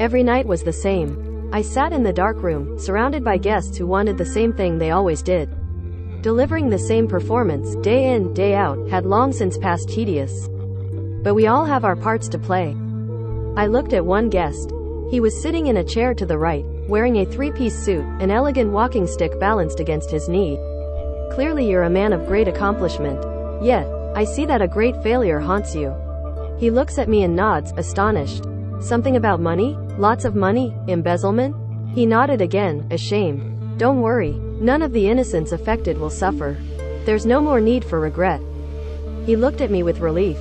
Every night was the same. I sat in the dark room, surrounded by guests who wanted the same thing they always did. Delivering the same performance, day in, day out, had long since passed tedious. But we all have our parts to play. I looked at one guest. He was sitting in a chair to the right, wearing a three-piece suit, an elegant walking stick balanced against his knee. Clearly you're a man of great accomplishment. Yet, I see that a great failure haunts you. He looks at me and nods, astonished. Something about money? Lots of money? Embezzlement? He nodded again, ashamed. Don't worry. None of the innocents affected will suffer. There's no more need for regret. He looked at me with relief.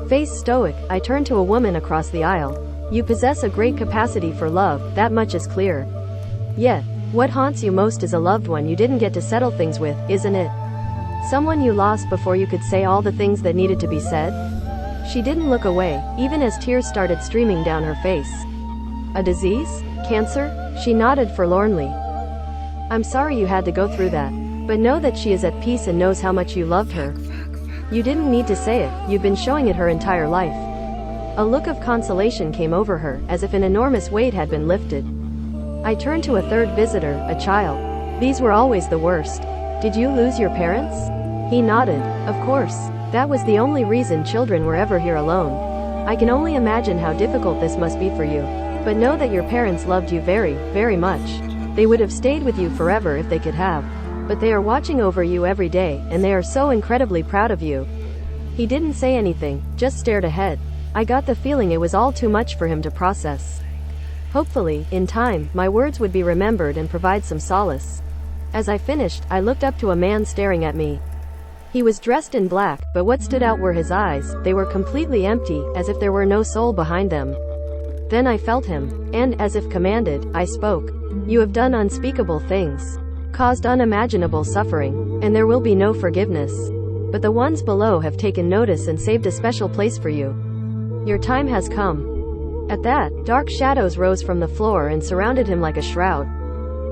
Face stoic, I turned to a woman across the aisle. You possess a great capacity for love, that much is clear. Yet, what haunts you most is a loved one you didn't get to settle things with, isn't it? Someone you lost before you could say all the things that needed to be said? She didn't look away, even as tears started streaming down her face. A disease? Cancer? She nodded forlornly. I'm sorry you had to go through that. But know that she is at peace and knows how much you loved her. You didn't need to say it, you've been showing it her entire life. A look of consolation came over her, as if an enormous weight had been lifted. I turned to a third visitor, a child. These were always the worst. Did you lose your parents? He nodded. Of course. That was the only reason children were ever here alone. I can only imagine how difficult this must be for you. But know that your parents loved you very, very much. They would have stayed with you forever if they could have. But they are watching over you every day, and they are so incredibly proud of you. He didn't say anything, just stared ahead. I got the feeling it was all too much for him to process. Hopefully, in time, my words would be remembered and provide some solace. As I finished, I looked up to a man staring at me. He was dressed in black, but what stood out were his eyes. They were completely empty, as if there were no soul behind them. Then I felt him, and, as if commanded, I spoke. You have done unspeakable things, caused unimaginable suffering, and there will be no forgiveness. But the ones below have taken notice and saved a special place for you. Your time has come. At that, dark shadows rose from the floor and surrounded him like a shroud.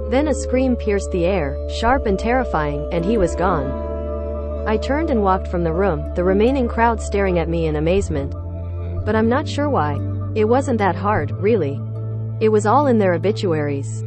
Then a scream pierced the air, sharp and terrifying, and he was gone. I turned and walked from the room, the remaining crowd staring at me in amazement. But I'm not sure why. It wasn't that hard, really. It was all in their obituaries.